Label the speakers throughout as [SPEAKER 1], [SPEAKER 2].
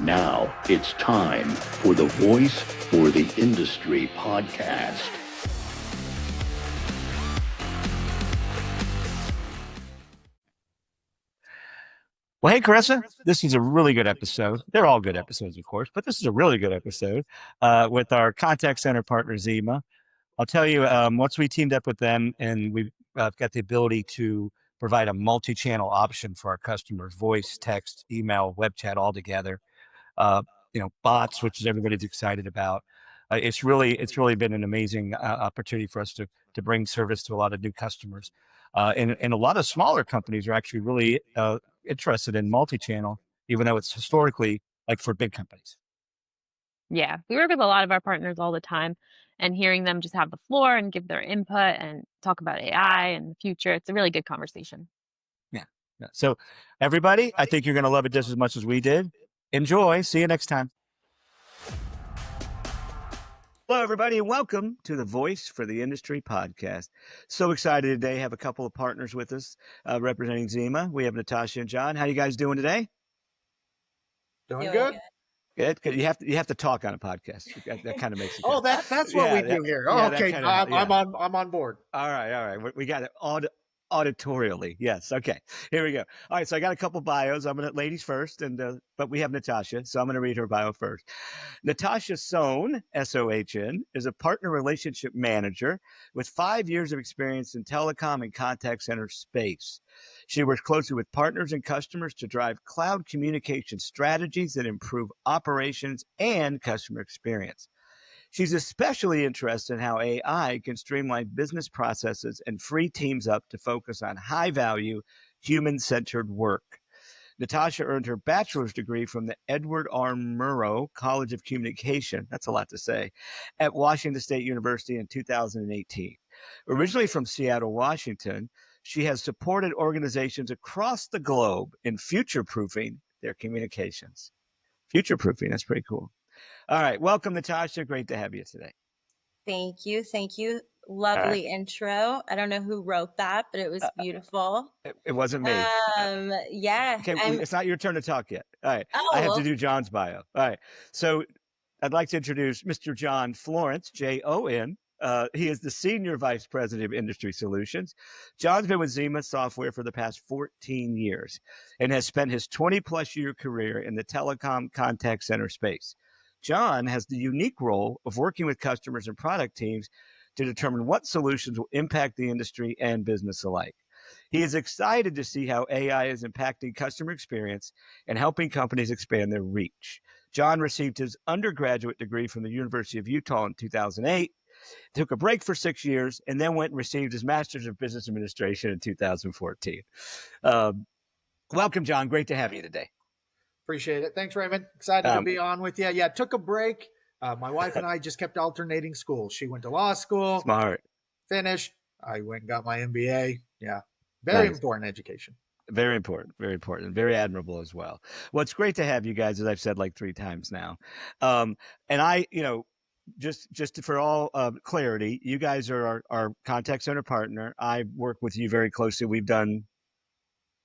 [SPEAKER 1] Now it's time for the Voice for the Industry podcast.
[SPEAKER 2] Well, hey, Carissa, this is a really good episode. They're all good episodes, of course, but this is a really good episode with our contact center partner, Zima. I'll tell you, once we teamed up with them and we've got the ability to provide a multi-channel option for our customers, voice, text, email, web chat all together, bots, which is everybody's excited about. It's really been an amazing opportunity for us to bring service to a lot of new customers. And a lot of smaller companies are actually really interested in multi-channel, even though it's historically like for big companies.
[SPEAKER 3] Yeah, we work with a lot of our partners all the time, and hearing them just have the floor and give their input and talk about AI and the future, it's a really good conversation.
[SPEAKER 2] Yeah. So everybody, I think you're going to love it just as much as we did. Enjoy. See you next time. Hello, everybody, and welcome to the Voice for the Industry podcast. So excited today. Have a couple of partners with us representing Zima. We have Natasha and John. How you guys doing today?
[SPEAKER 4] Doing good.
[SPEAKER 2] Good. You have to talk on a podcast. That kind of makes it.
[SPEAKER 4] Oh, that's what we do here. Oh, okay, I'm on board.
[SPEAKER 2] All right. We got it auditorially. Yes. Okay. Here we go. All right. So I got a couple bios. I'm gonna ladies first, but we have Natasha, so I'm gonna read her bio first. Natasha Sohn, SOHN, is a partner relationship manager with 5 years of experience in telecom and contact center space. She works closely with partners and customers to drive cloud communication strategies that improve operations and customer experience. She's especially interested in how AI can streamline business processes and free teams up to focus on high-value, human-centered work. Natasha earned her bachelor's degree from the Edward R. Murrow College of Communication, that's a lot to say, at Washington State University in 2018. Originally from Seattle, Washington, she has supported organizations across the globe in future-proofing their communications. Future-proofing, that's pretty cool. All right. Welcome, Natasha. Great to have you today.
[SPEAKER 5] Thank you. Lovely intro. I don't know who wrote that, but it was beautiful.
[SPEAKER 2] It wasn't me.
[SPEAKER 5] Yeah.
[SPEAKER 2] Okay, it's not your turn to talk yet. All right.
[SPEAKER 5] Oh,
[SPEAKER 2] I have to do John's bio. All right. So I'd like to introduce Mr. John Florence, Jon. He is the Senior Vice President of Industry Solutions. John's been with Zima Software for the past 14 years and has spent his 20-plus year career in the telecom contact center space. John has the unique role of working with customers and product teams to determine what solutions will impact the industry and business alike. He is excited to see how AI is impacting customer experience and helping companies expand their reach. John received his undergraduate degree from the University of Utah in 2008, took a break for 6 years, and then went and received his Master's of Business Administration in 2014. Welcome, John. Great to have you today.
[SPEAKER 4] Appreciate it. Thanks, Raymond. Excited to be on with you. Yeah, took a break. My wife and I just kept alternating schools. She went to law school.
[SPEAKER 2] Smart.
[SPEAKER 4] Finished. I went and got my MBA. Yeah. Very important education.
[SPEAKER 2] Very important. Very admirable as well. Well, it's great to have you guys, as I've said like 3 times now. And I, just for all clarity, you guys are our contact center partner. I work with you very closely. We've done,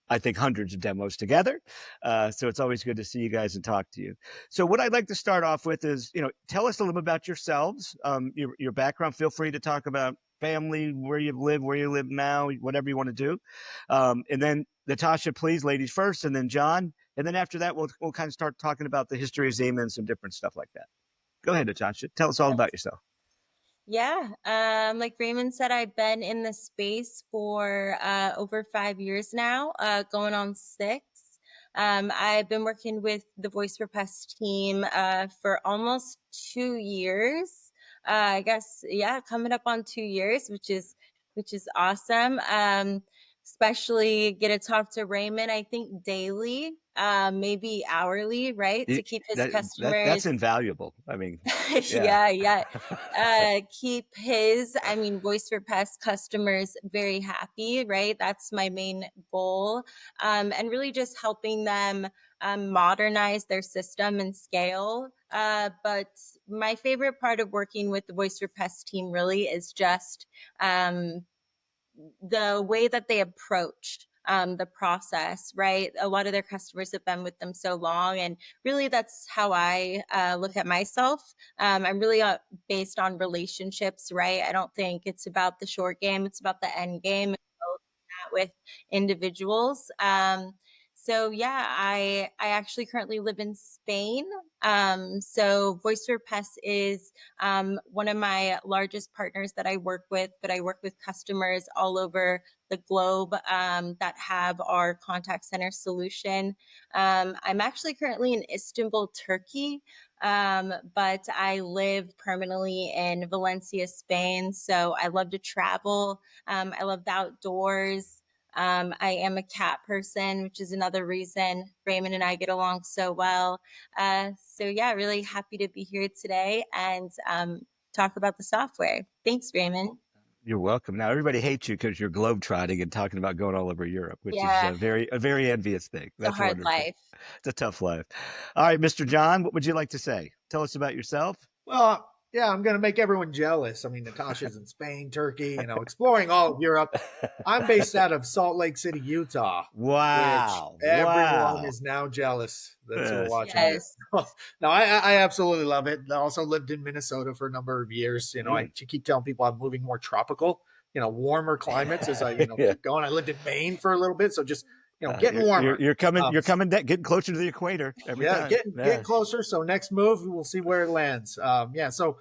[SPEAKER 2] I think, hundreds of demos together. So it's always good to see you guys and talk to you. So what I'd like to start off with is, tell us a little bit about yourselves, your background. Feel free to talk about family, where you live now, whatever you want to do. And then Natasha, please, ladies first, and then John. And then after that, we'll kind of start talking about the history of Zima and some different stuff like that. Go ahead, Natasha. Tell us all about yourself.
[SPEAKER 5] Yeah. Like Raymond said, I've been in the space for over 5 years now, going on 6. I've been working with the Voice for Pest team for almost 2 years. I guess, coming up on 2 years, which is awesome. Especially get to talk to Raymond, I think daily, maybe hourly, right? To keep his customers.
[SPEAKER 2] That's invaluable. I mean,
[SPEAKER 5] yeah. Keep his, Voice for Pest customers very happy, right? That's my main goal. And really just helping them modernize their system and scale. But my favorite part of working with the Voice for Pest team really is just the way that they approach the process, right? A lot of their customers have been with them so long. And really, that's how I look at myself. I'm really based on relationships, right? I don't think it's about the short game, it's about the end game with individuals. So yeah, I actually currently live in Spain. So Voice for Pests is one of my largest partners that I work with, but I work with customers all over the globe that have our contact center solution. I'm actually currently in Istanbul, Turkey, but I live permanently in Valencia, Spain. So I love to travel. I love the outdoors. I am a cat person, which is another reason Raymond and I get along so well. So yeah, really happy to be here today and talk about the software. Thanks, Raymond.
[SPEAKER 2] You're welcome. Now everybody hates you because you're globetrotting and talking about going all over Europe, which is
[SPEAKER 5] Yeah,
[SPEAKER 2] a very envious thing.
[SPEAKER 5] it's a
[SPEAKER 2] That's
[SPEAKER 5] hard
[SPEAKER 2] wonderful.
[SPEAKER 5] life.
[SPEAKER 2] It's a tough life. All right, Mr. John, what would you like to say? Tell us about yourself.
[SPEAKER 4] Well, yeah, I'm going to make everyone jealous. I mean, Natasha's in Spain, Turkey, exploring all of Europe. I'm based out of Salt Lake City, Utah.
[SPEAKER 2] Wow.
[SPEAKER 4] Which everyone
[SPEAKER 2] Wow.
[SPEAKER 4] is now jealous that's
[SPEAKER 2] Yes.
[SPEAKER 4] watching
[SPEAKER 5] Yes.
[SPEAKER 4] this. No, I absolutely love it. I also lived in Minnesota for a number of years. I keep telling people I'm moving more tropical, warmer climates as I,
[SPEAKER 2] Yeah.
[SPEAKER 4] keep going. I lived in Maine for a little bit. So just, getting warmer.
[SPEAKER 2] You're coming, getting closer to the equator every time.
[SPEAKER 4] Getting closer. So next move, we'll see where it lands. So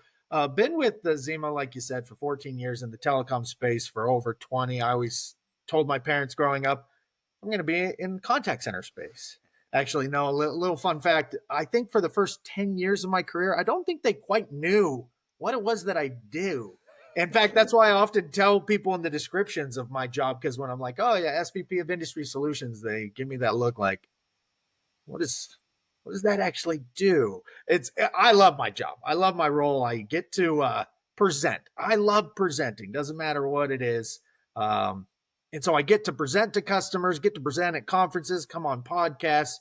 [SPEAKER 4] been with the Zima, like you said, for 14 years in the telecom space for over 20. I always told my parents growing up, I'm going to be in contact center space. Actually, no, a little fun fact. I think for the first 10 years of my career, I don't think they quite knew what it was that I do. In fact, that's why I often tell people in the descriptions of my job, because when I'm like, oh yeah, SVP of Industry Solutions, they give me that look like, what does that actually do? I love my job. I love my role. I get to present. I love presenting. Doesn't matter what it is. And so I get to present to customers, get to present at conferences, come on podcasts,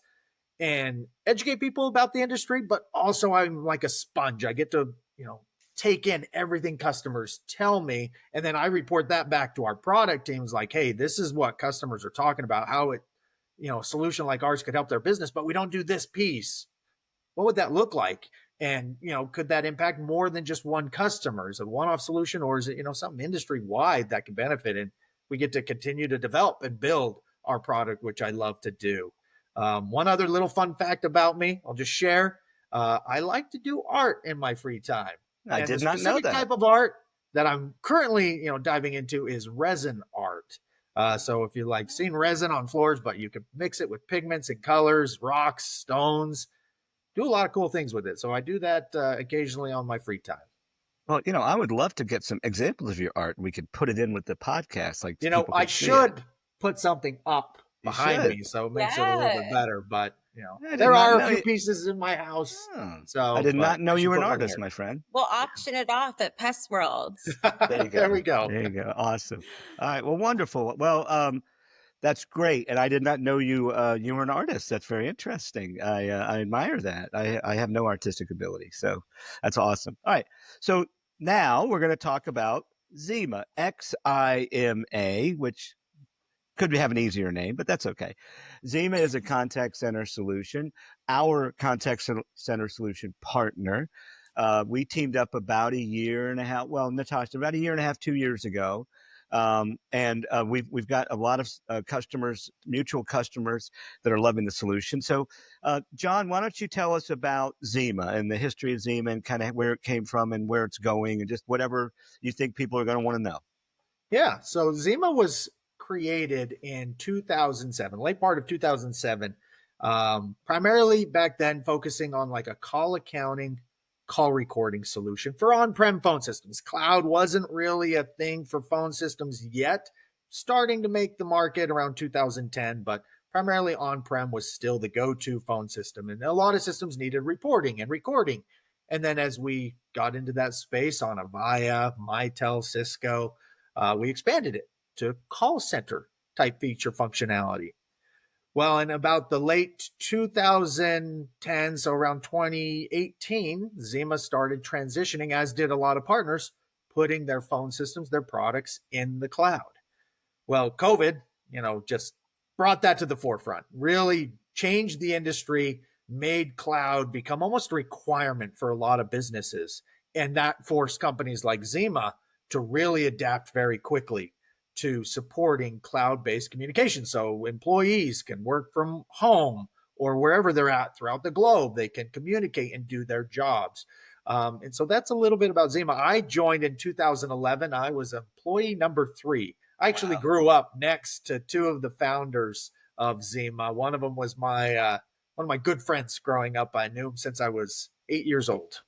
[SPEAKER 4] and educate people about the industry. But also I'm like a sponge. I get to, take in everything customers tell me. And then I report that back to our product teams like, hey, this is what customers are talking about, how it, a solution like ours could help their business, but we don't do this piece. What would that look like? And, could that impact more than just one customer? Is it a one-off solution, or is it, something industry wide that can benefit? And we get to continue to develop and build our product, which I love to do. One other little fun fact about me, I'll just share. I like to do art in my free time.
[SPEAKER 2] I
[SPEAKER 4] And
[SPEAKER 2] did
[SPEAKER 4] the
[SPEAKER 2] not know
[SPEAKER 4] specific
[SPEAKER 2] that.
[SPEAKER 4] type of art that I'm currently, diving into is resin art. So if you like seen resin on floors, but you can mix it with pigments and colors, rocks, stones, do a lot of cool things with it. So I do that occasionally on my free time.
[SPEAKER 2] Well, I would love to get some examples of your art. We could put it in with the podcast. Like,
[SPEAKER 4] I should put something up behind me, so it makes it a little bit
[SPEAKER 5] Yeah.
[SPEAKER 4] better. But
[SPEAKER 2] I
[SPEAKER 4] there
[SPEAKER 2] did not
[SPEAKER 4] are
[SPEAKER 2] know
[SPEAKER 4] a few
[SPEAKER 2] you-
[SPEAKER 4] pieces in my house.
[SPEAKER 2] Oh,
[SPEAKER 4] So
[SPEAKER 2] I did not know you were an
[SPEAKER 4] should put one
[SPEAKER 2] artist,
[SPEAKER 4] here.
[SPEAKER 2] my friend.
[SPEAKER 5] We'll auction it off at Pest World.
[SPEAKER 2] There you go.
[SPEAKER 4] There we go.
[SPEAKER 2] There you go. Awesome. All right. Well, wonderful. Well, that's great. And I did not know you you were an artist. That's very interesting. I admire that. I have no artistic ability, so that's awesome. All right. So now we're going to talk about Xima, Xima, which could have an easier name, but that's okay. Xima is a contact center solution, our contact center solution partner. We teamed up about a year and a half. Well, Natasha, about a year and a half, 2 years ago. And we've got a lot of customers, mutual customers that are loving the solution. So, John, why don't you tell us about Xima and the history of Xima and kind of where it came from and where it's going and just whatever you think people are going to want to know.
[SPEAKER 4] Yeah. So Xima was created in 2007, late part of 2007, primarily back then focusing on like a call accounting, call recording solution for on-prem phone systems. Cloud wasn't really a thing for phone systems yet, starting to make the market around 2010, but primarily on-prem was still the go-to phone system. And a lot of systems needed reporting and recording. And then as we got into that space on Avaya, Mitel, Cisco, we expanded it to call center type feature functionality. Well, in about the late 2010s, so around 2018, Xima started transitioning, as did a lot of partners, putting their phone systems, their products in the cloud. Well, COVID, just brought that to the forefront, really changed the industry, made cloud become almost a requirement for a lot of businesses. And that forced companies like Zima to really adapt very quickly to supporting cloud-based communication. So employees can work from home or wherever they're at throughout the globe. They can communicate and do their jobs. And so that's a little bit about Zima. I joined in 2011. I was employee number 3. I actually grew up next to 2 of the founders of Zima. One of them was one of my good friends growing up. I knew him since I was 8 years old.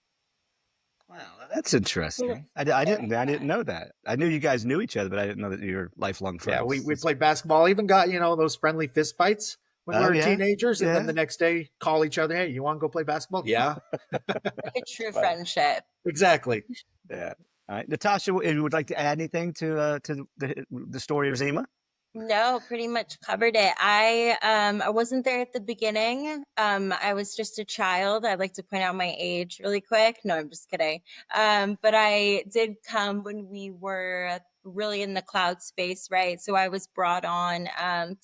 [SPEAKER 2] Wow, that's interesting. I didn't know that. I knew you guys knew each other, but I didn't know that you were lifelong friends.
[SPEAKER 4] Yeah, we played basketball. Even got those friendly fist fights when we were teenagers, and then the next day call each other. Hey, you want to go play basketball? Yeah,
[SPEAKER 5] like a true friendship.
[SPEAKER 4] Exactly.
[SPEAKER 2] Yeah. All right, Natasha, you would like to add anything to the story of Zima?
[SPEAKER 5] No, pretty much covered it. I wasn't there at the beginning. I was just a child. I'd like to point out my age really quick. No, I'm just kidding. But I did come when we were really in the cloud space, right? So I was brought on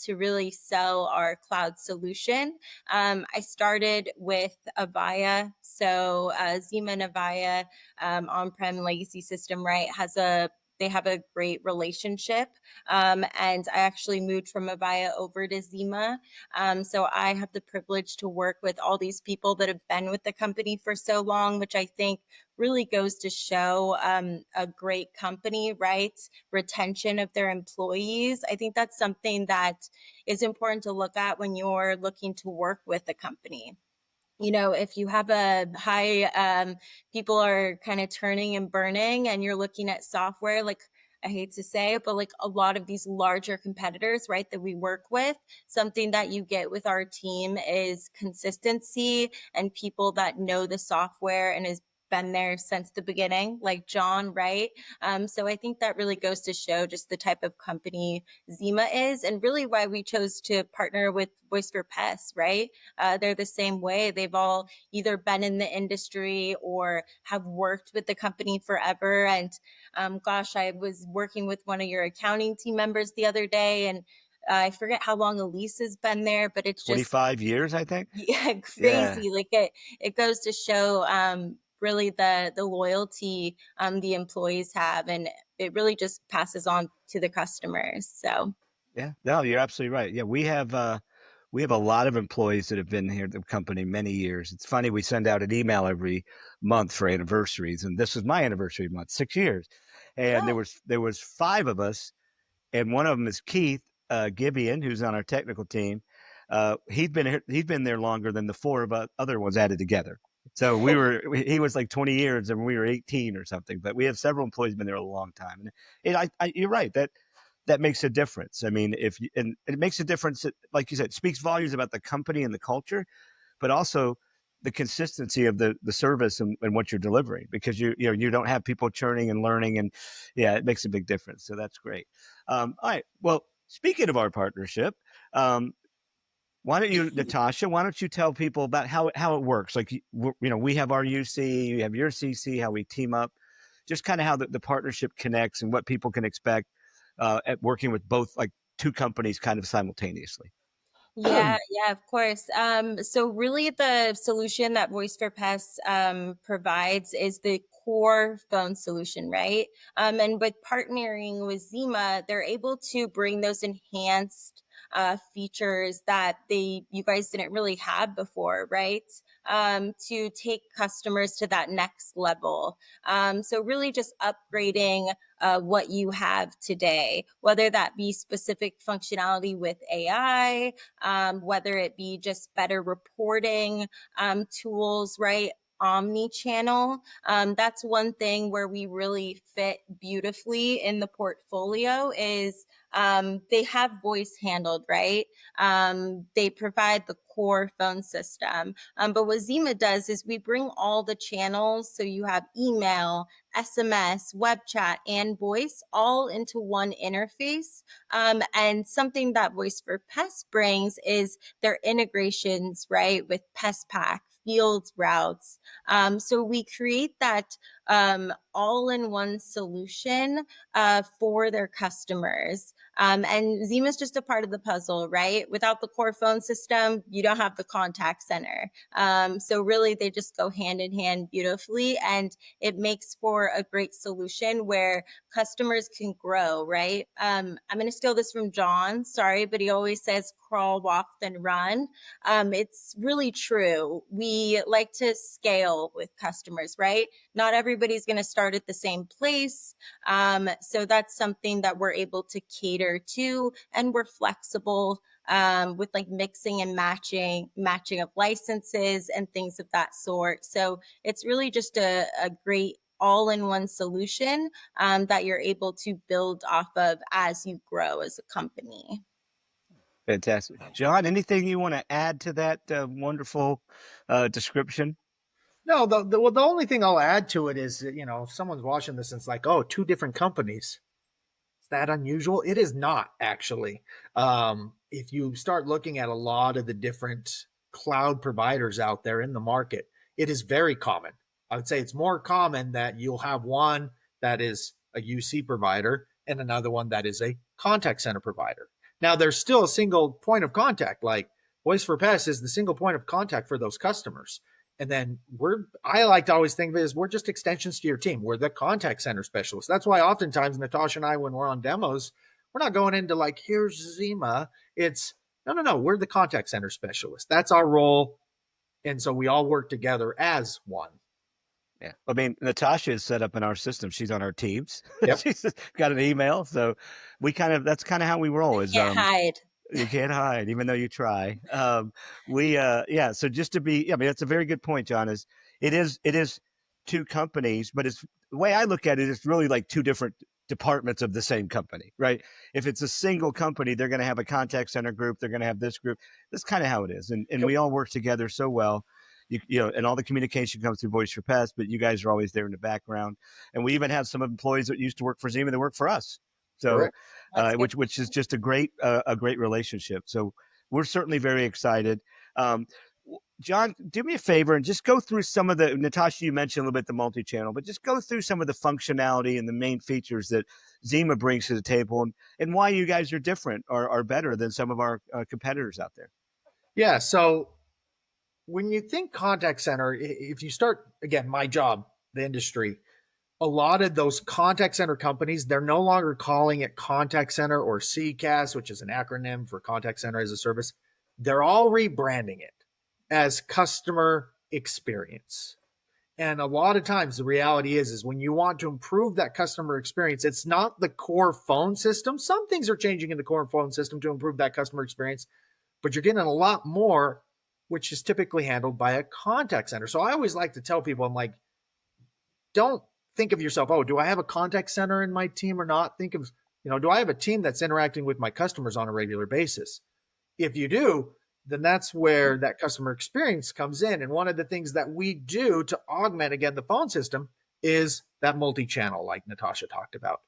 [SPEAKER 5] to really sell our cloud solution. I started with Avaya. So Zima and Avaya on-prem legacy system, right, they have a great relationship. And I actually moved from Avaya over to Zima. So I have the privilege to work with all these people that have been with the company for so long, which I think really goes to show a great company, right? Retention of their employees. I think that's something that is important to look at when you're looking to work with a company. If you have a high, people are kind of turning and burning, and you're looking at software, like I hate to say it, but like a lot of these larger competitors, right, that we work with, something that you get with our team is consistency and people that know the software and has been there since the beginning, like John, right? So I think that really goes to show just the type of company Zima is, and really why we chose to partner with Voice for Pests, right? They're the same way. They've all either been in the industry or have worked with the company forever. And gosh, I was working with one of your accounting team members the other day, and I forget how long Elise has been there, but it's just
[SPEAKER 2] 25 years, I think.
[SPEAKER 5] Yeah, crazy. Like it goes to show really the loyalty the employees have, and it really just passes on to the customers. So
[SPEAKER 2] yeah, no, you're absolutely right. Yeah, we have a lot of employees that have been here at the company many years. It's funny, we send out an email every month for anniversaries, and this was my anniversary month, 6 years. And there was 5 of us, and one of them is Keith Gibeon, who's on our technical team. He'd been there longer than the 4 of us other ones added together. So he was like 20 years and we were 18 or something, but we have several employees been there a long time. And you're right, that makes a difference. I mean, and it makes a difference, like you said, it speaks volumes about the company and the culture, but also the consistency of the service and what you're delivering, because you don't have people churning and learning, and it makes a big difference. So that's great. All right. Well, speaking of our partnership, why don't you, Natasha, tell people about how it works? Like, we have our UC, you have your CC, how we team up, just kind of how the partnership connects and what people can expect at working with both, like, 2 companies kind of simultaneously.
[SPEAKER 5] yeah, of course. So really the solution that Voice for Pests provides is the core phone solution, right? And with partnering with Zima, they're able to bring those enhanced features that you guys didn't really have before, right? To take customers to that next level. So really just upgrading what you have today, whether that be specific functionality with AI, whether it be just better reporting tools, right? Omnichannel. That's one thing where we really fit beautifully in the portfolio is they have voice handled, right? They provide the core phone system. But what Zima does is we bring all the channels. So you have email, SMS, web chat, and voice all into one interface. And something that Voice for Pests brings is their integrations, right, with PestPack, field routes. So we create that all-in-one solution for their customers. And Zima is just a part of the puzzle, right? Without the core phone system, you don't have the contact center. So really, they just go hand in hand beautifully, and it makes for a great solution where customers can grow, right? I'm going to steal this from John. Sorry, but he always says crawl, walk, then run. It's really true. We like to scale with customers, right? Not everybody's going to start at the same place. So that's something that we're able to cater to, and we're flexible with like mixing and matching of licenses and things of that sort. So it's really just a great all-in-one solution that you're able to build off of as you grow as a company.
[SPEAKER 2] Fantastic. John, anything you want to add to that wonderful description?
[SPEAKER 4] No, the only thing I'll add to it is, if someone's watching this and it's like, oh, two different companies, is that unusual? It is not, actually. If you start looking at a lot of the different cloud providers out there in the market, it is very common. I would say it's more common that you'll have one that is a UC provider and another one that is a contact center provider. Now, there's still a single point of contact, like Voice for Pest is the single point of contact for those customers. And then I like to always think of it as we're just extensions to your team. We're the contact center specialists. That's why oftentimes Natasha and I, when we're on demos, we're not going into like, here's Zima. It's no. We're the contact center specialist. That's our role. And so we all work together as one.
[SPEAKER 2] Yeah. I mean, Natasha is set up in our system. She's on our teams.
[SPEAKER 4] Yep.
[SPEAKER 2] She's got an email. So that's kind of how we roll is,
[SPEAKER 5] Can't hide.
[SPEAKER 2] you can't hide, even though you try. So just to be, I mean, that's a very good point, John, it is two companies, but it's the way I look at it, it's really like two different departments of the same company, right? If it's a single company, they're going to have a contact center group. They're going to have this group. That's kind of how it is. And
[SPEAKER 4] Yep.
[SPEAKER 2] we all work together so well. And all the communication comes through Voice for Pest, but you guys are always there in the background. And we even have some employees that used to work for Zima that work for us. So, which is just a great relationship. So we're certainly very excited. John, do me a favor and just go through some of Natasha, you mentioned a little bit the multi-channel, but just go through some of the functionality and the main features that Zima brings to the table and why you guys are different or are better than some of our competitors out there.
[SPEAKER 4] Yeah. So when you think contact center, if you start, again, my job, the industry, a lot of those contact center companies, they're no longer calling it contact center or CCaaS, which is an acronym for contact center as a service. They're all rebranding it as customer experience. And a lot of times the reality is when you want to improve that customer experience, it's not the core phone system. Some things are changing in the core phone system to improve that customer experience, but you're getting a lot more, which is typically handled by a contact center. So I always like to tell people, I'm like, don't think of yourself, oh, do I have a contact center in my team or not? Think of, do I have a team that's interacting with my customers on a regular basis? If you do, then that's where that customer experience comes in. And one of the things that we do to augment, again, the phone system is that multi-channel, like Natasha talked about.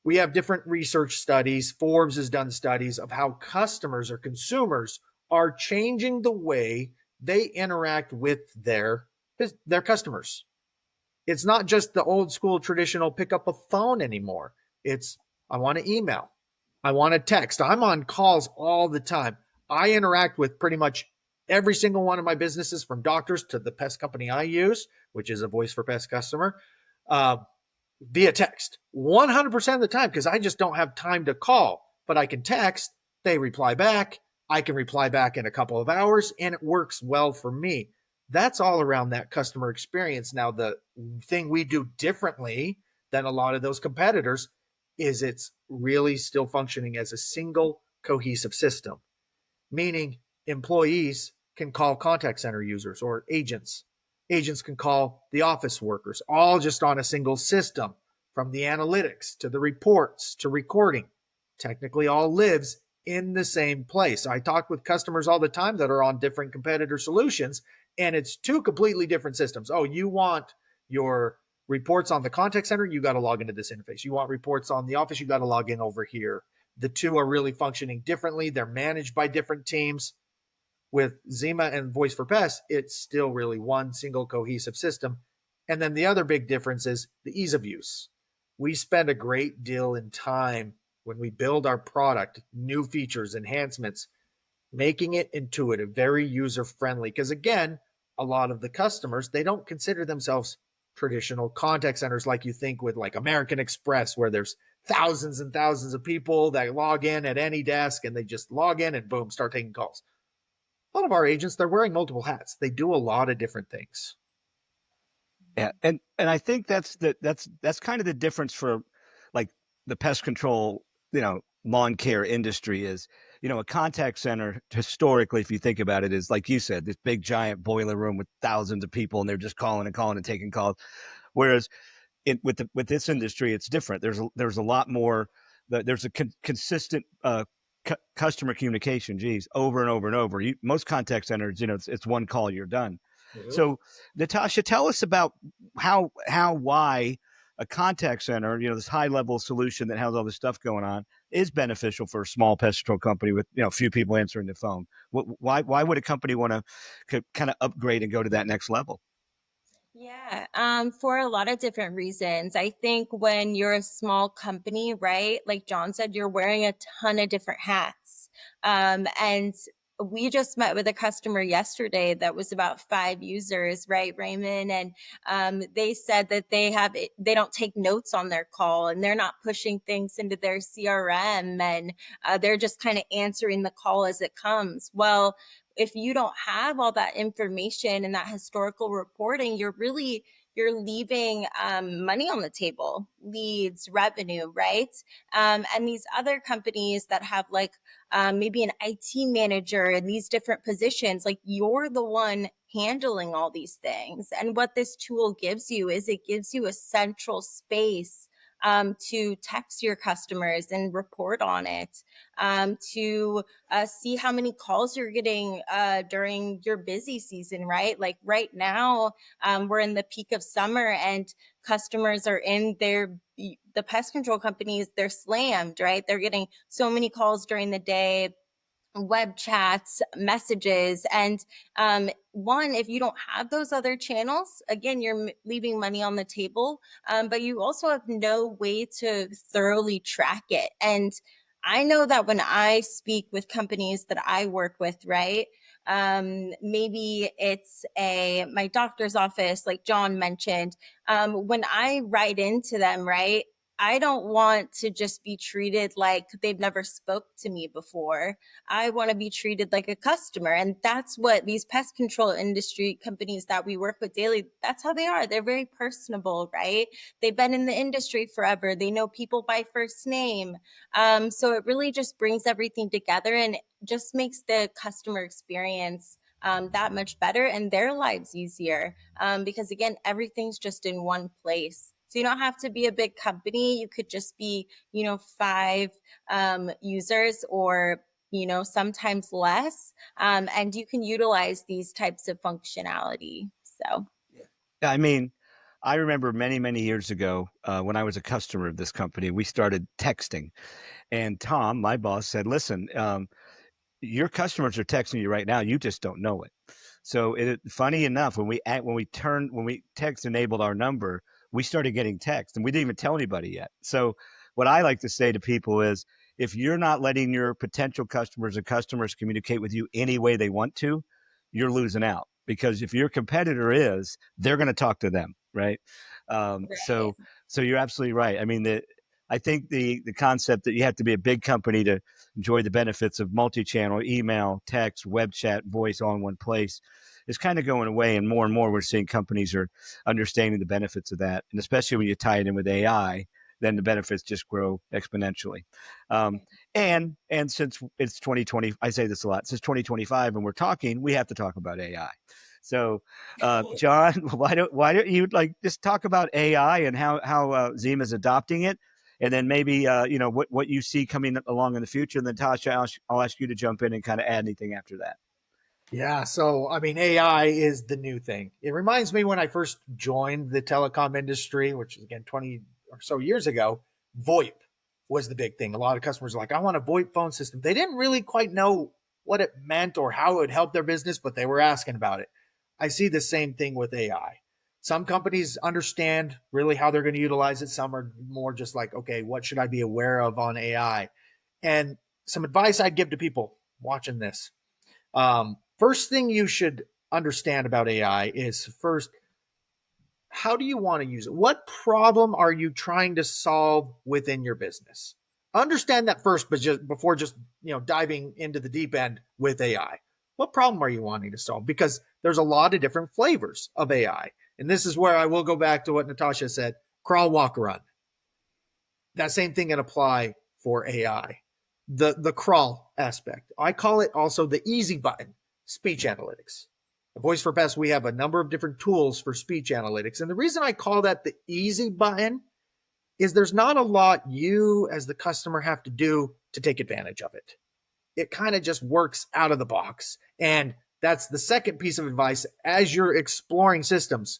[SPEAKER 4] We have different research studies. Forbes has done studies of how customers or consumers are changing the way they interact with their customers. It's not just the old school traditional pick up a phone anymore. It's, I want to email. I want to text. I'm on calls all the time. I interact with pretty much every single one of my businesses, from doctors to the pest company I use, which is a Voice for Pest customer, via text 100% of the time, because I just don't have time to call, but I can text. They reply back. I can reply back in a couple of hours, and it works well for me. That's all around that customer experience. Now, the thing we do differently than a lot of those competitors is it's really still functioning as a single cohesive system, meaning employees can call contact center users or agents. Agents can call the office workers, all just on a single system, from the analytics to the reports to recording. Technically all lives in the same place. I talk with customers all the time that are on different competitor solutions, and it's two completely different systems. Oh, you want your reports on the contact center? You got to log into this interface. You want reports on the office? You got to log in over here. The two are really functioning differently. They're managed by different teams. With Zima and Voice for Pest, it's still really one single cohesive system. And then the other big difference is the ease of use. We spend a great deal in time when we build our product, new features, enhancements, making it intuitive, very user friendly. Because again, a lot of the customers, they don't consider themselves traditional contact centers like you think with like American Express, where there's thousands and thousands of people that log in at any desk and they just log in and boom, start taking calls. A lot of our agents, they're wearing multiple hats. They do a lot of different things.
[SPEAKER 2] Yeah, and I think that's kind of the difference for like the pest control, lawn care industry is, a contact center historically, if you think about it, is like you said, this big giant boiler room with thousands of people and they're just calling and calling and taking calls. Whereas with this industry, it's different. There's a lot more. There's a consistent customer communication. Geez, over and over and over. Most contact centers, it's one call, you're done. Mm-hmm. So, Natasha, tell us about why a contact center, this high level solution that has all this stuff going on, is beneficial for a small pest control company with a few people answering the phone. Why would a company want to kind of upgrade and go to that next level?
[SPEAKER 5] Yeah, for a lot of different reasons. I think when you're a small company, right, like John said, you're wearing a ton of different hats. And we just met with a customer yesterday that was about 5 users, right, Raymond? And they said that they don't take notes on their call and they're not pushing things into their CRM, and they're just kind of answering the call as it comes. Well, if you don't have all that information and that historical reporting, you're leaving money on the table, leads, revenue, right? And these other companies that have like maybe an IT manager and these different positions, like you're the one handling all these things. And what this tool gives you is it gives you a central space to text your customers and report on it, to see how many calls you're getting during your busy season, right? Like right now, we're in the peak of summer and customers are in the pest control companies, they're slammed, right? They're getting so many calls during the day, web chats, messages. And one, if you don't have those other channels, again, you're leaving money on the table, but you also have no way to thoroughly track it. And I know that when I speak with companies that I work with, right? Maybe it's my doctor's office, like John mentioned. When I write into them, right? I don't want to just be treated like they've never spoke to me before. I want to be treated like a customer. And that's what these pest control industry companies that we work with daily, that's how they are. They're very personable, right? They've been in the industry forever. They know people by first name. So it really just brings everything together and just makes the customer experience that much better and their lives easier. Because again, everything's just in one place. So you don't have to be a big company. You could just be, 5 users or, sometimes less. And you can utilize these types of functionality. So,
[SPEAKER 2] yeah, I mean, I remember many, many years ago when I was a customer of this company, we started texting. And Tom, my boss, said, listen, your customers are texting you right now. You just don't know it. So funny enough, when we text enabled our number, we started getting text and we didn't even tell anybody yet. So what I like to say to people is, if you're not letting your potential customers and customers communicate with you any way they want to, you're losing out, because if your competitor is, they're going to talk to them. Right.
[SPEAKER 5] right.
[SPEAKER 2] So you're absolutely right. I mean, I think the concept that you have to be a big company to enjoy the benefits of multi-channel, email, text, web chat, voice all in one place is kind of going away. And more we're seeing companies are understanding the benefits of that. And especially when you tie it in with AI, then the benefits just grow exponentially. And since it's 2020, I say this a lot, since 2025 and we're talking, we have to talk about AI. So, John, why don't you just talk about AI and how Zima is adopting it? And then maybe, what you see coming along in the future. And then Tasha, I'll ask you to jump in and kind of add anything after that.
[SPEAKER 4] Yeah. So, I mean, AI is the new thing. It reminds me when I first joined the telecom industry, which is again 20 or so years ago, VoIP was the big thing. A lot of customers were like, I want a VoIP phone system. They didn't really quite know what it meant or how it would help their business, but they were asking about it. I see the same thing with AI. Some companies understand really how they're going to utilize it. Some are more just like, okay, what should I be aware of on AI? And some advice I'd give to people watching this. First thing you should understand about AI is first, how do you want to use it? What problem are you trying to solve within your business? Understand that first, but just before just diving into the deep end with AI. What problem are you wanting to solve? Because there's a lot of different flavors of AI. And this is where I will go back to what Natasha said: crawl, walk, run. That same thing can apply for AI. The crawl aspect, I call it also the easy button: speech analytics. At Voice for Best, we have a number of different tools for speech analytics. And the reason I call that the easy button is there's not a lot you as the customer have to do to take advantage of it. It kind of just works out of the box. And that's the second piece of advice as you're exploring systems.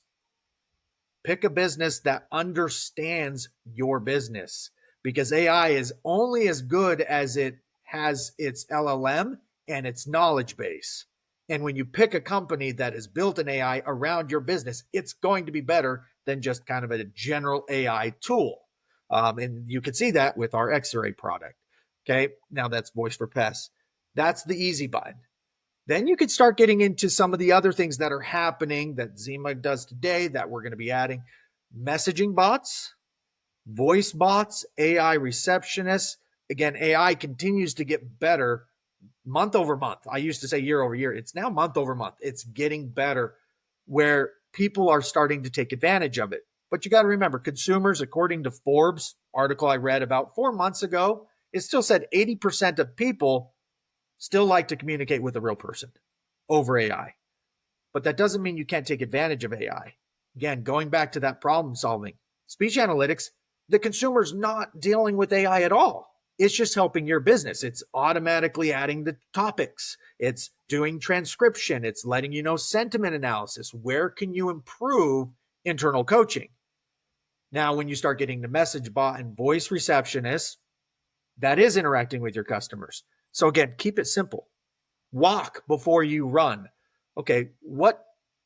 [SPEAKER 4] Pick a business that understands your business, because AI is only as good as it has its LLM and its knowledge base. And when you pick a company that has built an AI around your business, it's going to be better than just kind of a general AI tool. And you can see that with our X-Ray product. Okay, now that's Voice for Pests. That's the easy button. Then you could start getting into some of the other things that are happening that Zima does today that we're going to be adding: messaging bots, voice bots, AI receptionists. Again, AI continues to get better month over month. I used to say year over year. It's now month over month. It's getting better where people are starting to take advantage of it. But you got to remember, consumers, according to Forbes article I read about 4 months ago, it still said 80% of people still like to communicate with a real person over AI. But that doesn't mean you can't take advantage of AI. Again, going back to that problem solving, speech analytics, the consumer's not dealing with AI at all. It's just helping your business. It's automatically adding the topics. It's doing transcription. It's letting you know sentiment analysis. Where can you improve internal coaching? Now, when you start getting the message bot and voice receptionist, that is interacting with your customers. So again, keep it simple. Walk before you run. Okay,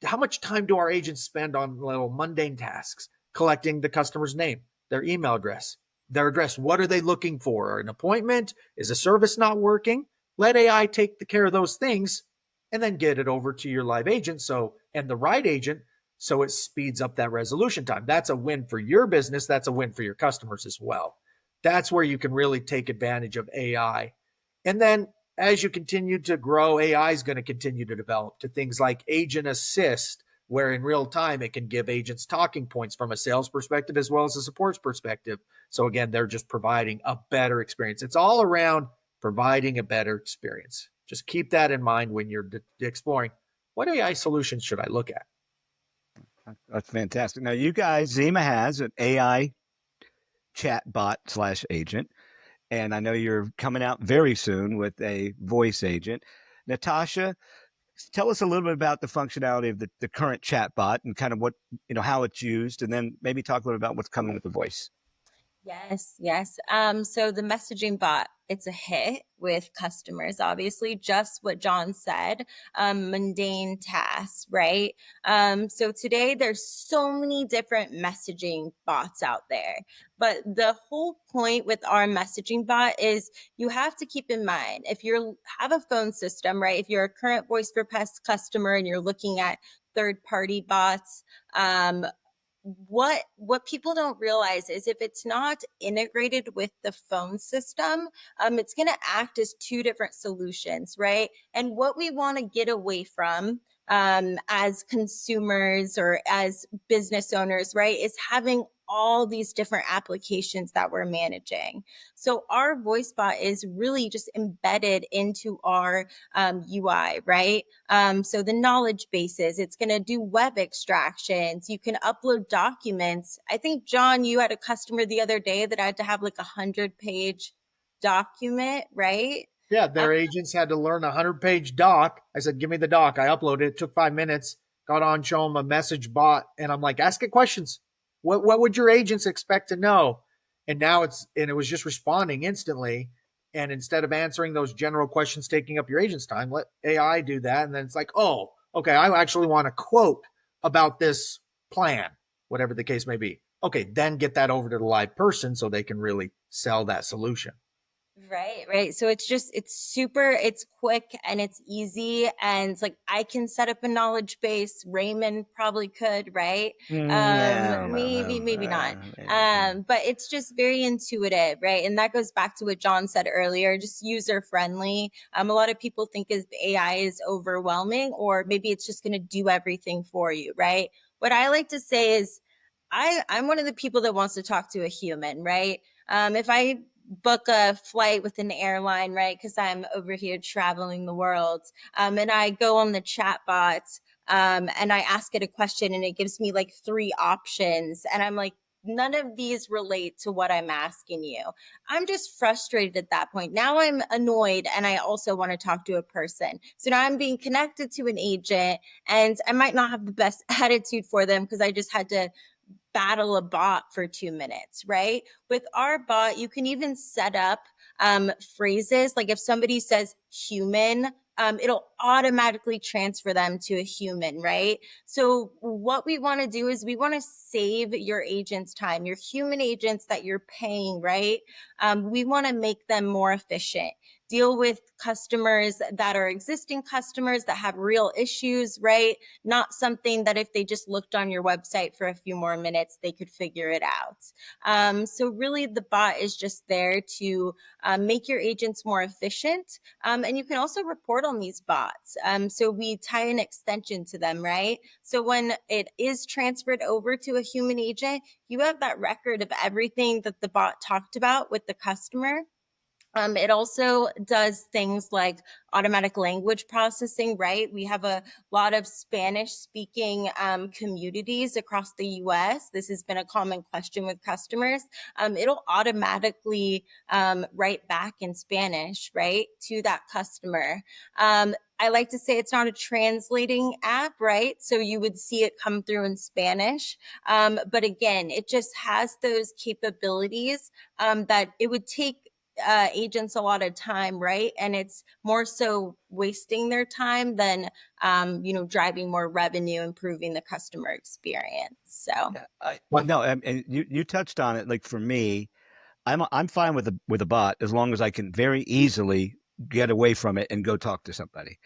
[SPEAKER 4] how much time do our agents spend on little mundane tasks? Collecting the customer's name, their email address, their address. What are they looking for? An appointment? Is a service not working? Let AI take care of those things and then get it over to your live agent and the right agent, so it speeds up that resolution time. That's a win for your business. That's a win for your customers as well. That's where you can really take advantage of AI. And then as you continue to grow, AI is going to continue to develop to things like Agent Assist, where in real time it can give agents talking points from a sales perspective as well as a support perspective. So again, they're just providing a better experience. It's all around providing a better experience. Just keep that in mind when you're exploring what AI solutions should I look at.
[SPEAKER 2] That's fantastic. Now, you guys, Zima has an AI chatbot / agent, and I know you're coming out very soon with a voice agent. Natasha, tell us a little bit about the functionality of the current chatbot and kind of what, how it's used, and then maybe talk a little about what's coming with the voice.
[SPEAKER 5] Yes, yes. So the messaging bot, it's a hit with customers, obviously, just what John said, mundane tasks, right? So today there's so many different messaging bots out there. But the whole point with our messaging bot is you have to keep in mind, if you have a phone system, right? If you're a current Voice for Pest customer and you're looking at third-party bots, what people don't realize is if it's not integrated with the phone system, it's going to act as two different solutions, right? And what we want to get away from as consumers or as business owners, right, is having all these different applications that we're managing. So our voice bot is really just embedded into our UI, right? So the knowledge bases, it's going to do web extractions. You can upload documents. I think, John, you had a customer the other day that had to have like 100-page document, right?
[SPEAKER 4] Yeah, their agents had to learn a 100-page doc. I said, give me the doc. I uploaded it. It took 5 minutes. Got on, show them a message bot. And I'm like, ask it questions. What would your agents expect to know? And now it was just responding instantly. And instead of answering those general questions taking up your agent's time, let AI do that. And then it's like, oh, okay, I actually want a quote about this plan, whatever the case may be. Okay, then get that over to the live person so they can really sell that solution.
[SPEAKER 5] Right. So it's super, it's quick and it's easy. And like, I can set up a knowledge base. Raymond probably could, right? Maybe not. But it's just very intuitive, right? And that goes back to what John said earlier, just user friendly. A lot of people think AI is overwhelming, or maybe it's just going to do everything for you, right? What I like to say is, I'm one of the people that wants to talk to a human, right? If I book a flight with an airline, right? Because I'm over here traveling the world. And I go on the chat bot and I ask it a question and it gives me like 3 options. And I'm like, none of these relate to what I'm asking you. I'm just frustrated at that point. Now I'm annoyed and I also want to talk to a person. So now I'm being connected to an agent and I might not have the best attitude for them because I just had to battle a bot for 2 minutes, right? With our bot, you can even set up phrases. Like if somebody says human, it'll automatically transfer them to a human, right? So what we want to do is we want to save your agents time, your human agents that you're paying, right? We want to make them more efficient. Deal with customers that are existing customers that have real issues, right? Not something that if they just looked on your website for a few more minutes, they could figure it out. So really the bot is just there to make your agents more efficient. And you can also report on these bots. So we tie an extension to them, right? So when it is transferred over to a human agent, you have that record of everything that the bot talked about with the customer. It also does things like automatic language processing, right? We have a lot of Spanish speaking communities across the US. This has been a common question with customers. It'll automatically write back in Spanish, right, to that customer. I like to say it's not a translating app, right? So you would see it come through in Spanish. But again, it just has those capabilities that it would take agents a lot of time, right? And it's more so wasting their time than, driving more revenue, improving the customer experience. So,
[SPEAKER 2] and you touched on it. Like for me, I'm fine with a bot as long as I can very easily get away from it and go talk to somebody.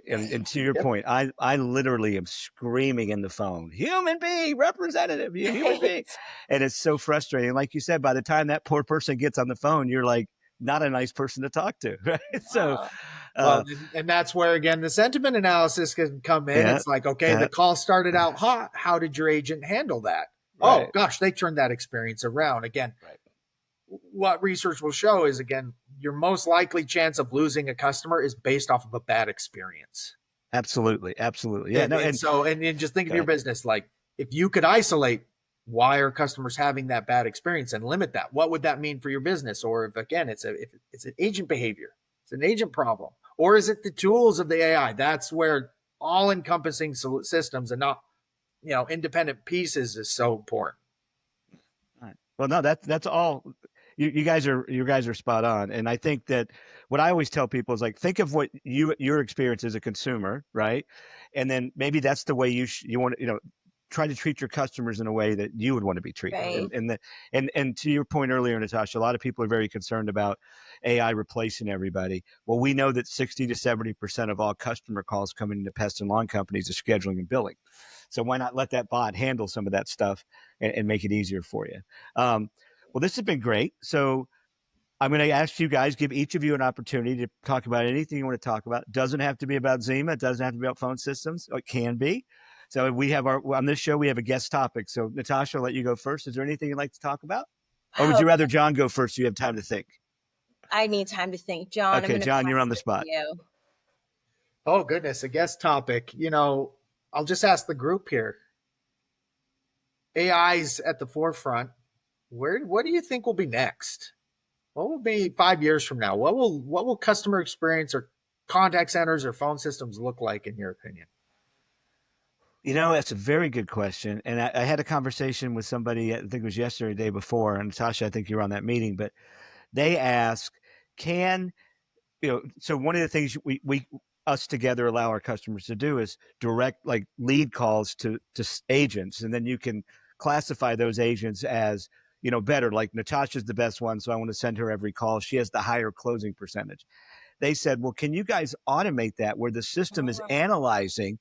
[SPEAKER 2] And to your point, I literally am screaming in the phone, human being, representative, you human being. And it's so frustrating. Like you said, by the time that poor person gets on the phone, you're like, not a nice person to talk to, right? So,
[SPEAKER 4] and that's where again the sentiment analysis can come in. It's like, okay, the call started out hot. How did your agent handle that? Right. Oh gosh, they turned that experience around. Again, what research will show is again, your most likely chance of losing a customer is based off of a bad experience.
[SPEAKER 2] Absolutely. Yeah.
[SPEAKER 4] And just think of your business. Like if you could isolate why are customers having that bad experience and limit that, what would that mean for your business? Or if again, if it's an agent behavior, it's an agent problem, or is it the tools of the AI? That's where all encompassing systems and not, independent pieces is so important.
[SPEAKER 2] All right. Well, no, that's all. You guys are spot on. And I think that what I always tell people is like, think of what your experience as a consumer, right? And then maybe that's the way you want to, try to treat your customers in a way that you would want to be treated. Right. And to your point earlier, Natasha, a lot of people are very concerned about AI replacing everybody. Well, we know that 60 to 70% of all customer calls coming into pest and lawn companies are scheduling and billing. So why not let that bot handle some of that stuff and make it easier for you? Well, this has been great. So I'm going to ask you guys, give each of you an opportunity to talk about anything you want to talk about. It doesn't have to be about Zima. It doesn't have to be about phone systems. It can be. So we have on this show, we have a guest topic. So Natasha, I'll let you go first. Is there anything you'd like to talk about? Or would you rather John go first so you have time to think?
[SPEAKER 5] I need time to think. John,
[SPEAKER 2] okay, John, you're on the spot.
[SPEAKER 4] Oh, goodness. A guest topic. I'll just ask the group here. AI's at the forefront. What do you think will be next? What will be 5 years from now? What will customer experience or contact centers or phone systems look like in your opinion?
[SPEAKER 2] That's a very good question. And I had a conversation with somebody, I think it was yesterday, the day before, and Natasha, I think you were on that meeting, but they asked, so one of the things us together allow our customers to do is direct like lead calls to agents, and then you can classify those agents as, better. Like Natasha's the best one, so I want to send her every call. She has the higher closing percentage. They said, well, can you guys automate that where the system is analyzing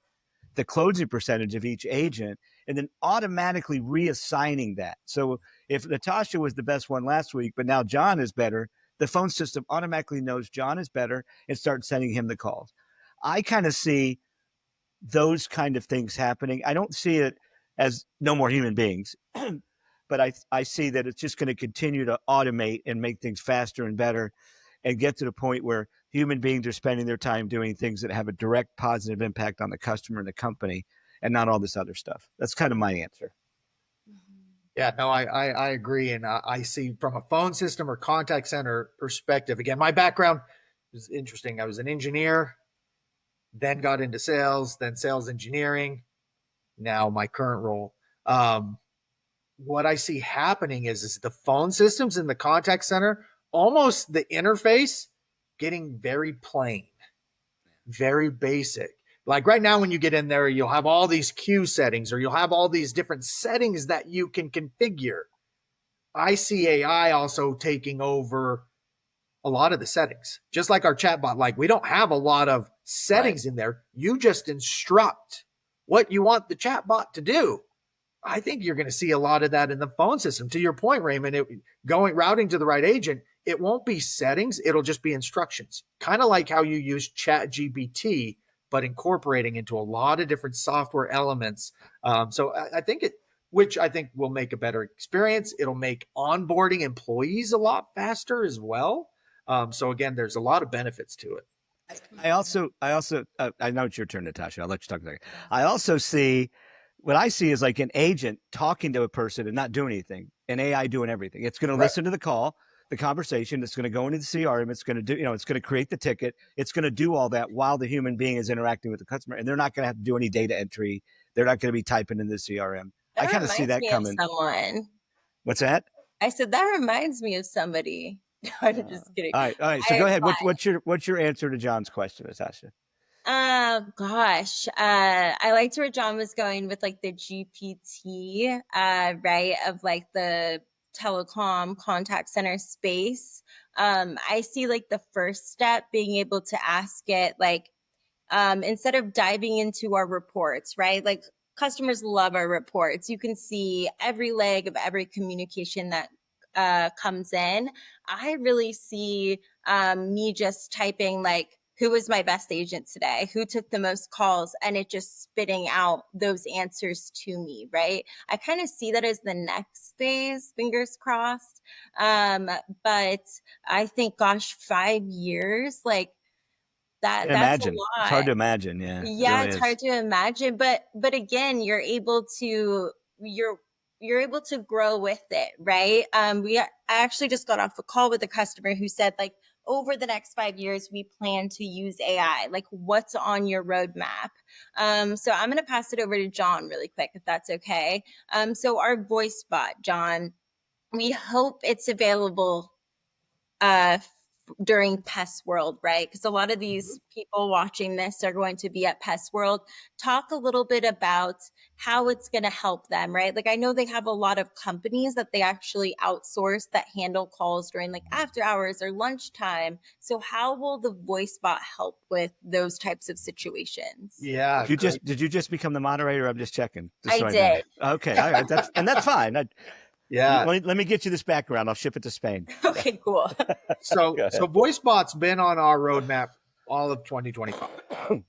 [SPEAKER 2] the closing percentage of each agent and then automatically reassigning that? So if Natasha was the best one last week, but now John is better, the phone system automatically knows John is better and starts sending him the calls. I kind of see those kind of things happening. I don't see it as no more human beings, but I see that it's just going to continue to automate and make things faster and better and get to the point where human beings are spending their time doing things that have a direct positive impact on the customer and the company and not all this other stuff. That's kind of my answer.
[SPEAKER 4] Yeah, no, I agree. And I see from a phone system or contact center perspective, again, my background is interesting. I was an engineer, then got into sales, then sales engineering, now my current role. What I see happening is the phone systems in the contact center, almost the interface getting very plain, very basic. Like right now, when you get in there, you'll have all these queue settings, or you'll have all these different settings that you can configure. I see AI also taking over a lot of the settings, just like our chatbot. Like we don't have a lot of settings in there. You just instruct what you want the chatbot to do. I think you're going to see a lot of that in the phone system. To your point, Raymond, routing to the right agent, it won't be settings. It'll just be instructions, kind of like how you use ChatGPT, but incorporating into a lot of different software elements. So I think which I think will make a better experience. It'll make onboarding employees a lot faster as well. So again, there's a lot of benefits to it.
[SPEAKER 2] I also, I know it's your turn, Natasha. I'll let you talk a second. I also see, what I see is like an agent talking to a person and not doing anything, and AI doing everything. It's going to listen to the call, the conversation. It's going to go into the CRM. It's going to do, it's going to create the ticket. It's going to do all that while the human being is interacting with the customer, and they're not going to have to do any data entry. They're not going to be typing in the CRM. I kind of see that coming.
[SPEAKER 5] Someone.
[SPEAKER 2] What's that?
[SPEAKER 5] I said that reminds me of somebody. I'm just kidding.
[SPEAKER 2] All right. So go ahead. What's your answer to John's question, Natasha?
[SPEAKER 5] Gosh. I liked where John was going with like the GPT, right, of like the telecom contact center space. I see like the first step being able to ask it like, instead of diving into our reports, right? Like customers love our reports. You can see every leg of every communication that comes in. I really see me just typing like, who was my best agent today? Who took the most calls? And it just spitting out those answers to me, right? I kind of see that as the next phase, fingers crossed. But I think, gosh, 5 years, like that's
[SPEAKER 2] imagine.
[SPEAKER 5] a lot.
[SPEAKER 2] It's hard to imagine. Yeah.
[SPEAKER 5] Yeah,
[SPEAKER 2] it really
[SPEAKER 5] it's
[SPEAKER 2] is.
[SPEAKER 5] hard to imagine. But again, you're able to grow with it, right? I actually just got off a call with a customer who said, like, over the next 5 years, we plan to use AI. Like, what's on your roadmap? So I'm going to pass it over to John really quick, if that's okay. So our voice bot, John, we hope it's available during Pest World, right? Because a lot of these people watching this are going to be at Pest World. Talk a little bit about how it's going to help them, right? Like I know they have a lot of companies that they actually outsource that handle calls during like after hours or lunchtime. So how will the voice bot help with those types of situations?
[SPEAKER 4] Yeah.
[SPEAKER 2] Did you just become the moderator? I'm just checking.
[SPEAKER 5] I did.
[SPEAKER 2] Okay. All right. That's fine.
[SPEAKER 4] Yeah.
[SPEAKER 2] Let me get you this background. I'll ship it to Spain.
[SPEAKER 5] Okay, cool.
[SPEAKER 4] So VoiceBot's been on our roadmap all of 2025,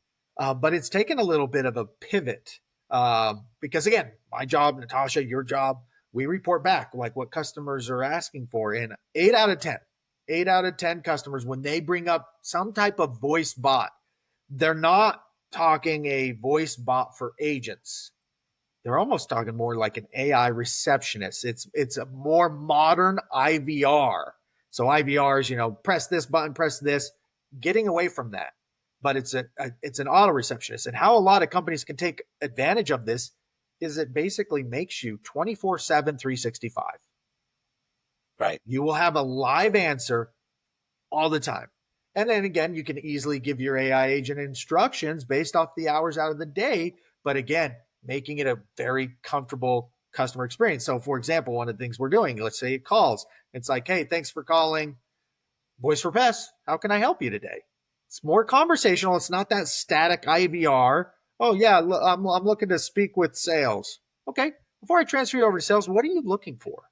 [SPEAKER 4] but it's taken a little bit of a pivot because again, my job, Natasha, your job, we report back like what customers are asking for. And 8 out of 10 customers, when they bring up some type of voice bot, they're not talking a voice bot for agents. They're almost talking more like an AI receptionist. It's a more modern IVR. So IVR is, press this button, press this, getting away from that. But it's an auto receptionist. And how a lot of companies can take advantage of this is it basically makes you 24/7, 365.
[SPEAKER 2] Right.
[SPEAKER 4] You will have a live answer all the time. And then again, you can easily give your AI agent instructions based off the hours out of the day. But again, making it a very comfortable customer experience. So, for example, one of the things we're doing, let's say it calls, it's like, hey, thanks for calling Voice for Pest. How can I help you today? It's more conversational. It's not that static IVR. Oh, yeah, I'm looking to speak with sales. Okay. Before I transfer you over to sales, what are you looking for?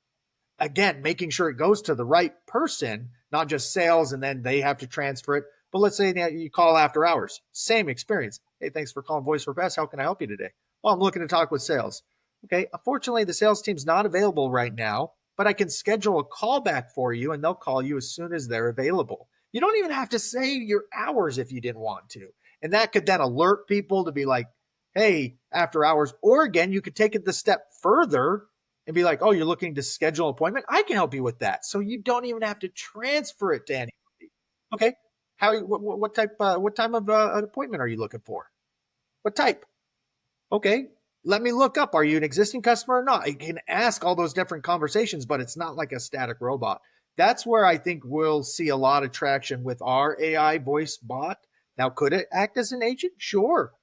[SPEAKER 4] Again, making sure it goes to the right person, not just sales and then they have to transfer it. But let's say that you call after hours, same experience. Hey, thanks for calling Voice for Pest. How can I help you today? Well, I'm looking to talk with sales. Okay, unfortunately, the sales team's not available right now, but I can schedule a call back for you and they'll call you as soon as they're available. You don't even have to say your hours if you didn't want to. And that could then alert people to be like, hey, after hours. Or again, you could take it the step further and be like, oh, you're looking to schedule an appointment? I can help you with that. So you don't even have to transfer it to anybody. Okay. What time of an appointment are you looking for? What type? Okay. Let me look up. Are you an existing customer or not? I can ask all those different conversations, but it's not like a static robot. That's where I think we'll see a lot of traction with our AI voice bot. Now, could it act as an agent? Sure.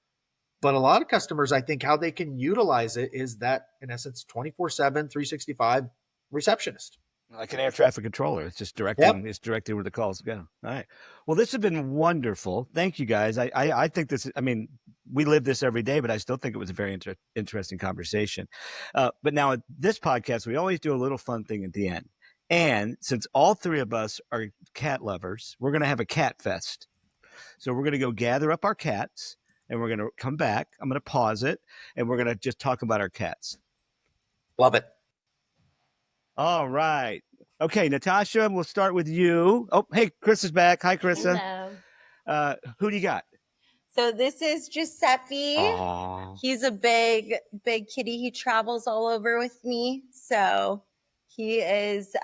[SPEAKER 4] But a lot of customers, I think how they can utilize it is that, in essence, 24/7, 365 receptionist.
[SPEAKER 2] Like an air traffic controller. It's just directing. It's directing where the calls go. All right. Well, this has been wonderful. Thank you, guys. I think this. I mean, we live this every day, but I still think it was a very interesting conversation. But now at this podcast, we always do a little fun thing at the end. And since all three of us are cat lovers, we're going to have a cat fest. So we're going to go gather up our cats, and we're going to come back. I'm going to pause it, and we're going to just talk about our cats.
[SPEAKER 4] Love it.
[SPEAKER 2] All right. Okay, Natasha, we'll start with you. Oh, hey, Chris is back. Hi, Carissa.
[SPEAKER 5] Hello.
[SPEAKER 2] Who do you got?
[SPEAKER 5] So this is Giuseppe.
[SPEAKER 2] Aww.
[SPEAKER 5] He's a big kitty. He travels all over with me. So he is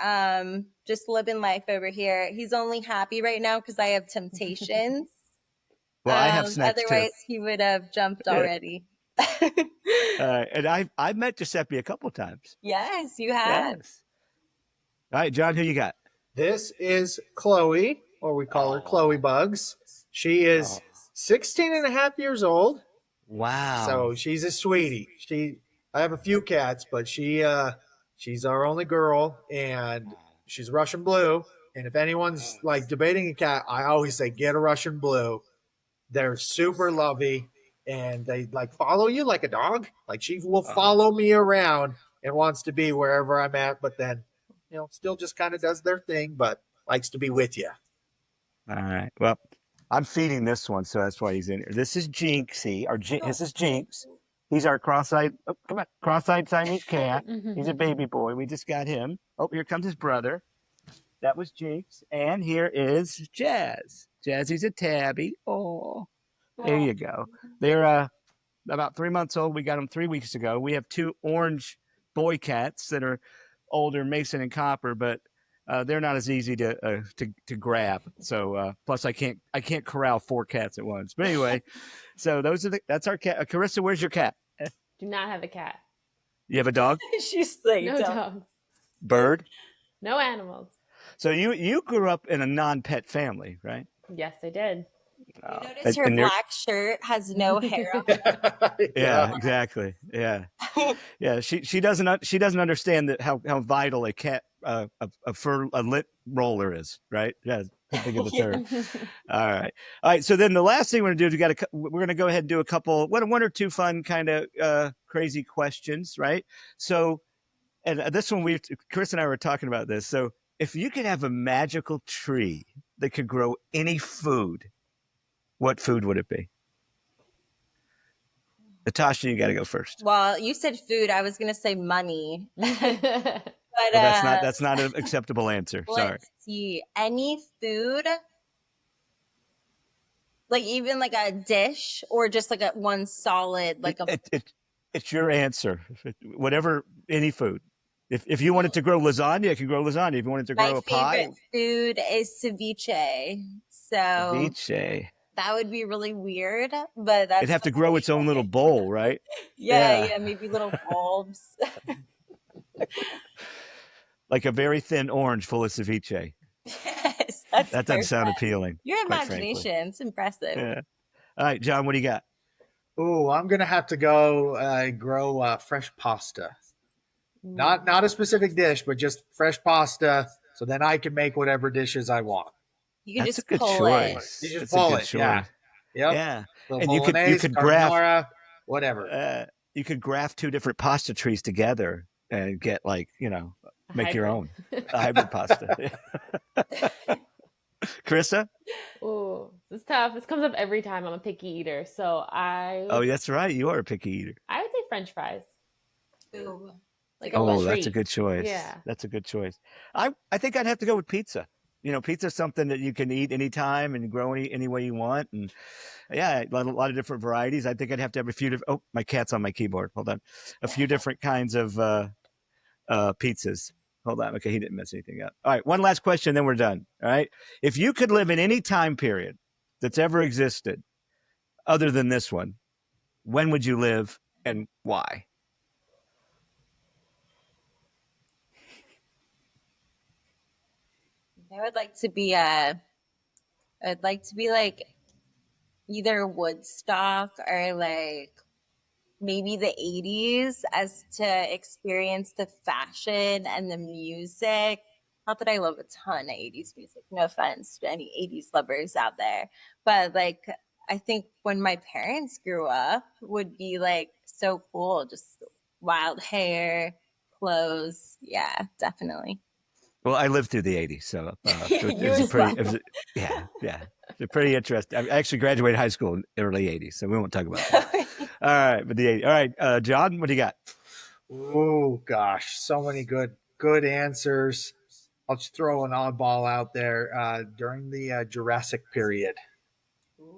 [SPEAKER 5] just living life over here. He's only happy right now because I have temptations.
[SPEAKER 2] Well, I have snacks
[SPEAKER 5] otherwise
[SPEAKER 2] too.
[SPEAKER 5] he would have jumped already.
[SPEAKER 2] And I've met Giuseppe a couple of times.
[SPEAKER 5] Yes, you have.
[SPEAKER 2] Yes. All right, John, who you got?
[SPEAKER 4] This is Chloe, or we call her Chloe Bugs. She is 16 and a half years old.
[SPEAKER 2] Wow.
[SPEAKER 4] So she's a sweetie. I have a few cats, but she's our only girl, and she's Russian blue. And if anyone's like debating a cat, I always say get a Russian blue. They're super lovey, and they like follow you like a dog. Like she will follow me around and wants to be wherever I'm at, but then still just kind of does their thing, but likes to be with you.
[SPEAKER 2] All right. Well, I'm feeding this one, so that's why he's in here. This is Jinxie. This is Jinx. He's our cross-eyed Siamese cat. He's a baby boy. We just got him. Oh, here comes his brother. That was Jinx. And here is Jazz. Jazzy's a tabby. Oh, there you go. They're about 3 months old. We got them 3 weeks ago. We have two orange boy cats that are older, Mason and Copper, but they're not as easy to grab. So plus I can't corral 4 cats at once. But anyway, so that's our cat. Carissa, where's your cat?
[SPEAKER 3] Do not have a cat.
[SPEAKER 2] You have a dog?
[SPEAKER 5] She's like,
[SPEAKER 3] No dogs.
[SPEAKER 2] Bird?
[SPEAKER 3] No animals.
[SPEAKER 2] So you grew up in a non-pet family, right?
[SPEAKER 3] Yes, I did.
[SPEAKER 5] You notice her black shirt has no hair on it.
[SPEAKER 2] Yeah, exactly. Yeah, yeah. She doesn't understand that how vital a cat a lit roller is, right? Yeah, think of the term. All right. So then the last thing we're gonna do is we're gonna go ahead and do a couple one or two fun kind of crazy questions, right? So, and this one Chris and I were talking about this. So if you could have a magical tree that could grow any food, what food would it be? Natasha, you got to go first.
[SPEAKER 5] Well, you said food. I was going to say money. But
[SPEAKER 2] that's not an acceptable answer. Sorry.
[SPEAKER 5] Let's see. Any food, like even like a dish or just like one solid, like
[SPEAKER 2] it's your answer. Whatever, any food. If you wanted to grow lasagna, it can grow lasagna. If you wanted to grow a pie.
[SPEAKER 5] My favorite food is ceviche. So
[SPEAKER 2] ceviche.
[SPEAKER 5] That would be really weird, but that's.
[SPEAKER 2] It'd have to grow its own little bowl, right?
[SPEAKER 5] Yeah, maybe little bulbs.
[SPEAKER 2] Like a very thin orange full of ceviche.
[SPEAKER 5] Yes.
[SPEAKER 2] That doesn't sound appealing.
[SPEAKER 5] Your
[SPEAKER 2] quite frankly.
[SPEAKER 5] imagination, it's impressive.
[SPEAKER 2] Yeah. All right, John, what do you got?
[SPEAKER 4] Ooh, I'm gonna have to go grow fresh pasta. Not a specific dish, but just fresh pasta, so then I can make whatever dishes I want.
[SPEAKER 5] You can
[SPEAKER 2] That's a
[SPEAKER 5] just
[SPEAKER 2] good
[SPEAKER 5] pull it.
[SPEAKER 2] choice.
[SPEAKER 4] You just
[SPEAKER 2] That's
[SPEAKER 4] pull
[SPEAKER 2] a good
[SPEAKER 4] it,
[SPEAKER 2] choice.
[SPEAKER 4] yeah. Yep.
[SPEAKER 2] Yeah.
[SPEAKER 4] Little
[SPEAKER 2] And you
[SPEAKER 4] bolognese,
[SPEAKER 2] could graft
[SPEAKER 4] carbonara, whatever.
[SPEAKER 2] you could graft two different pasta trees together and get like, make your own a hybrid pasta. Carissa?
[SPEAKER 6] Oh, it's tough. This comes up every time. I'm a picky eater, so
[SPEAKER 2] Oh, that's right. You are a picky eater.
[SPEAKER 6] I would say French fries.
[SPEAKER 5] Ooh.
[SPEAKER 6] Like a
[SPEAKER 2] Oh, that's a
[SPEAKER 6] treat.
[SPEAKER 2] good choice.
[SPEAKER 6] Yeah.
[SPEAKER 2] That's a good choice. I think I'd have to go with pizza. Pizza's something that you can eat anytime and grow any way you want. And yeah, a lot of different varieties. I think I'd have to have a few different, oh, my cat's on my keyboard. Hold on. A few different kinds of pizzas. Hold on. Okay, he didn't mess anything up. All right, one last question, then we're done. All right. If you could live in any time period that's ever existed other than this one, when would you live and why?
[SPEAKER 5] I'd like to be like either Woodstock or like maybe the 80s as to experience the fashion and the music. Not that I love a ton of 80s music, no offense to any 80s lovers out there, but like I think when my parents grew up would be like so cool, just wild hair, clothes. Yeah, definitely.
[SPEAKER 2] Well, I lived through the 80s, so
[SPEAKER 5] You as well.
[SPEAKER 2] yeah. It's pretty interesting. I actually graduated high school in the early 80s, so we won't talk about that. All right, but the 80s. All right, John, what do you got?
[SPEAKER 4] Oh gosh, so many good answers. I'll just throw an oddball out there. During the Jurassic period,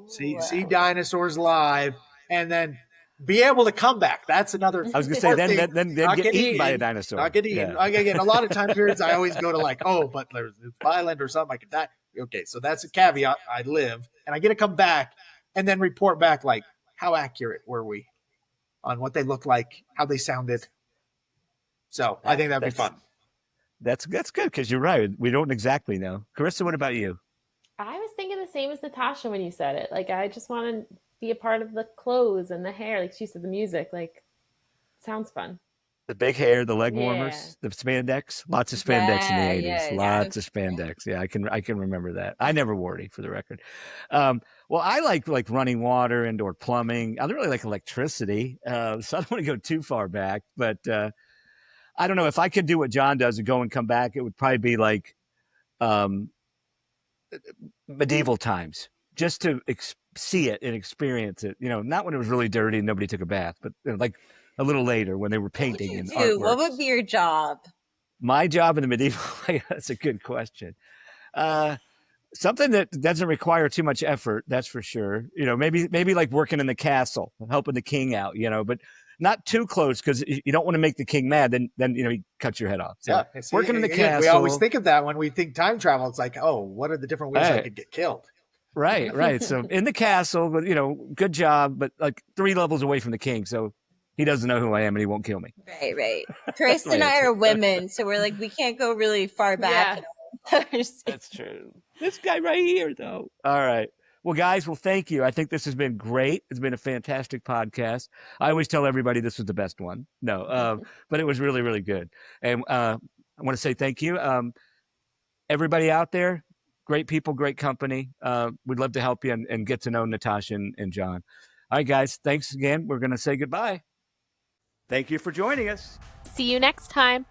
[SPEAKER 4] see dinosaurs live, and then be able to come back. That's another.
[SPEAKER 2] I was gonna say then get eaten by a dinosaur.
[SPEAKER 4] Not get eaten. Yeah. Again, a lot of time periods I always go to like, oh, but it's violent or something. I could die. Okay, so that's a caveat. I live, and I get to come back, and then report back like how accurate were we on what they looked like, how they sounded. So I think that'd be fun.
[SPEAKER 2] That's good because you're right. We don't exactly know. Carissa, what about you?
[SPEAKER 6] I was thinking the same as Natasha when you said it. Like, I just want to be a part of the clothes and the hair. Like she said, the music. Like, sounds fun.
[SPEAKER 2] The big hair, the leg warmers, the spandex. Lots of spandex in the 80s. Lots of spandex. Yeah, I can remember that. I never wore any, for the record. Well, I like running water, indoor plumbing. I don't really like electricity, so I don't want to go too far back. But I don't know if I could do what John does and go and come back. It would probably be like medieval times, just to see it and experience it. Not when it was really dirty and nobody took a bath, but like a little later when they were painting and artwork.
[SPEAKER 5] What would be your job?
[SPEAKER 2] My job in the medieval, that's a good question. Something that doesn't require too much effort, that's for sure. Maybe like working in the castle, helping the king out, but not too close because you don't want to make the king mad. Then he cuts your head off. So working in the castle.
[SPEAKER 4] We always think of that when we think time travel. It's like, oh, what are the different ways I could get killed?
[SPEAKER 2] Right. So in the castle, but good job, but like 3 levels away from the king. So he doesn't know who I am and he won't kill me.
[SPEAKER 5] Right. Chris and I are women, so we're like, we can't go really far back.
[SPEAKER 2] Yeah. That's true. This guy right here, though. All right. Well, guys, thank you. I think this has been great. It's been a fantastic podcast. I always tell everybody this was the best one. No, but it was really, really good. And I want to say thank you. Everybody out there, great people, great company. We'd love to help you and get to know Natasha and John. All right, guys, thanks again. We're going to say goodbye. Thank you for joining us.
[SPEAKER 3] See you next time.